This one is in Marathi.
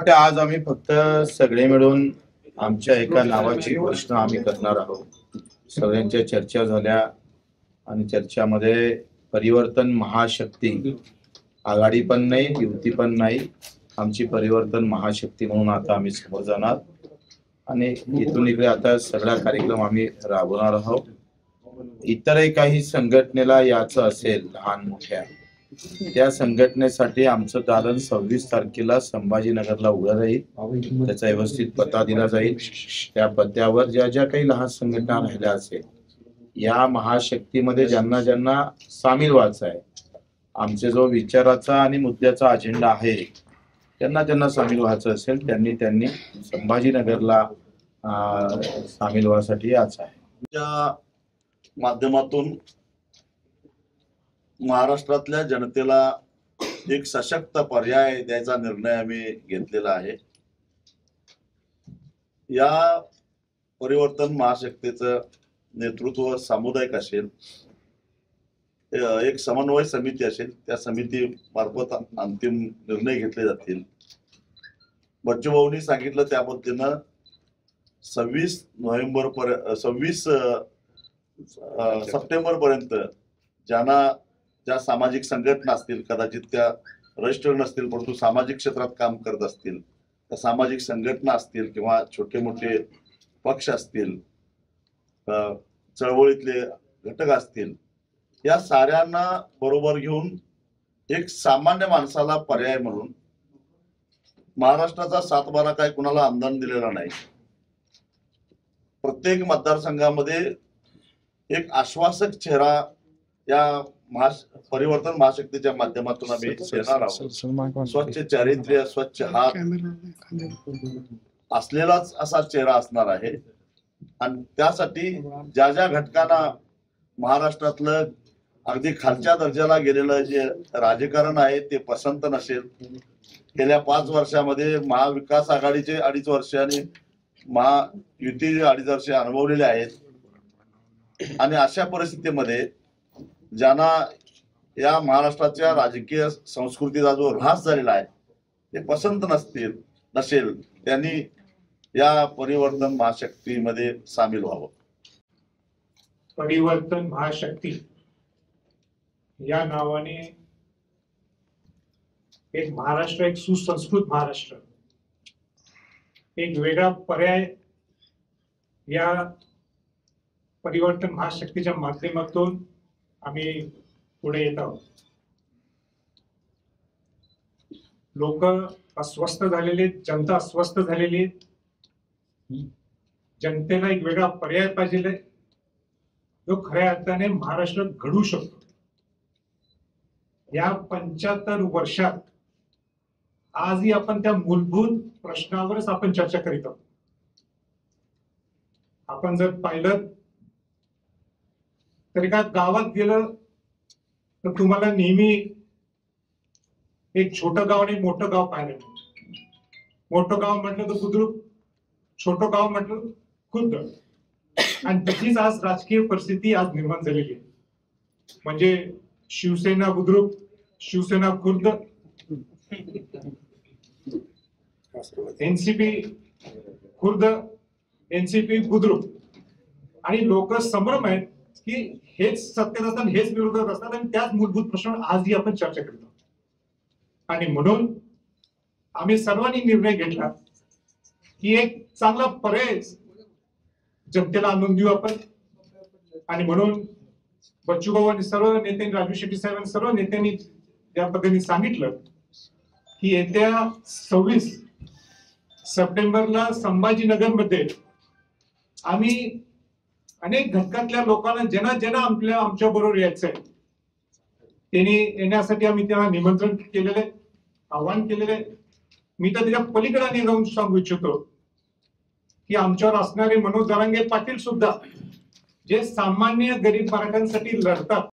वाटतं आज आम्ही फक्त सगळे मिळून आमच्या एका नावाची घोषणा आम्ही करणार आहोत। सगळ्यांच्या चर्चा झाल्या आणि चर्चामध्ये परिवर्तन महाशक्ती आघाडी पण नाही, युती पण नाही, आमची परिवर्तन महाशक्ती म्हणून आता आम्ही समोर जाणार आणि इथून इकडे आता सगळा कार्यक्रम आम्ही राबवणार आहोत। इतरही काही संघटनेला याचं असेल लहान मोठ्या, त्या संघटनेसाठी आमचं दालन 26 तारखेला संभाजीनगरला उघडं राहील। त्याचा व्यवस्थित पत्ता दिला जाईल। त्या पत्त्यावर ज्या ज्या काही लहान संघटना राहिल्या असेल, या महाशक्तीमध्ये ज्यांना ज्यांना सामील व्हायचं आहे, आमचे जो विचाराचा आणि मुद्द्याचा अजेंडा आहे, त्यांना ज्यांना सामील व्हायचं असेल त्यांनी संभाजीनगरला सामील व्हायसाठी यायचं आहे। त्या माध्यमातून महाराष्ट्रातल्या जनतेला एक सशक्त पर्याय द्यायचा निर्णय आम्ही घेतलेला आहे। या परिवर्तन महाशक्तीचं नेतृत्व सामुदायिक असेल, एक समन्वय समिती असेल, त्या समिती मार्फत अंतिम निर्णय घेतले जातील। बच्चू भाऊंनी सांगितलं त्या पद्धतीनं 26 सप्टेंबर पर्यंत ज्या सामाजिक संघटना असतील, कदाचित त्या रजिस्टर नसतील परंतु सामाजिक क्षेत्रात काम करत असतील, त्या सामाजिक संघटना असतील किंवा छोटे मोठे पक्ष असतील, चळवळीतले घटक असतील, या साऱ्यांना बरोबर घेऊन एक सामान्य माणसाला पर्याय म्हणून महाराष्ट्राचा 7-12 काय कुणाला आमदार दिलेला नाही। प्रत्येक मतदारसंघामध्ये एक आश्वासक चेहरा या परिवर्तन महाशक्तीच्या माध्यमातून आम्ही देणार आहोत। स्वच्छ चारित्र्य, स्वच्छ हात असलेलाच असा चेहरा असणार आहे आणि त्यासाठी ज्या ज्या घटकांना महाराष्ट्रातलं अगदी खालच्या दर्जाला गेलेलं जे राजकारण आहे ते पसंत नसेल, गेल्या 5 वर्षामध्ये महाविकास आघाडीचे 2.5 वर्ष आणि महायुतीचे 2.5 वर्ष अनुभवलेले आहेत आणि अशा परिस्थितीमध्ये ज्यांना या महाराष्ट्राच्या राजकीय संस्कृतीचा जो ऱ्हास झालेला आहे ते पसंत नसेल, त्यांनी या परिवर्तन महाशक्तीमध्ये सामील व्हावं। परिवर्तन महाशक्ती या नावाने एक महाराष्ट्र, एक सुसंस्कृत महाराष्ट्र, एक वेगळा पर्याय या परिवर्तन महाशक्तीच्या माध्यमातून आम्ही पुढे येत आहोत। लोक अस्वस्थ झालेले, जनता अस्वस्थ झालेली, जनतेला एक वेगळा पर्याय पाहिजे जो खऱ्या अर्थाने महाराष्ट्र घडू शकतो। या 75 वर्षात आजही आपण त्या मूलभूत प्रश्नावरच आपण चर्चा करीत आहोत। आपण जर पाहिलं तर एका गावात गेलं तर तुम्हाला नेहमी एक छोटं गाव आणि मोठं गाव पाहायला मिळतं। मोठं गाव म्हटलं तर बुद्रुक, छोटं गाव म्हटलं खुद्द, आणि तशीच आज राजकीय परिस्थिती आज निर्माण झालेली आहे। म्हणजे शिवसेना बुद्रुक, शिवसेना खुर्द, एनसीपी खुर्द, एनसीपी बुद्रुक, आणि लोक संभ्रम आहेत की हेच सत्तेत असतात, हेच विरोधात असतात आणि त्याच मूलभूत प्रश्नावर आजही आपण चर्चा करत आहोत। आणि म्हणून आम्ही सर्वांनी निर्णय घेतला की एक चांगला पर्याय जनतेला आणून देऊ आपण। आणि म्हणून बच्चू भाऊ आणि सर्व नेत्यांनी, राजू शेट्टी साहेब आणि सर्व नेत्यांनी या पद्धतीने सांगितलं की येत्या 26 सप्टेंबरला संभाजीनगरमध्ये आम्ही अनेक घटकातल्या लोकांना ज्यांना आमच्या बरोबर यायचंय त्यांनी येण्यासाठी आम्ही त्यांना निमंत्रण केलेलं आहे, आवाहन केलेलं आहे। मी तर त्याच्या पलीकडे जाऊन सांगू इच्छितो की आमच्यावर असणारे मनोज जरांगे पाटील सुद्धा जे सामान्य गरीब मराठ्यांसाठी लढतात,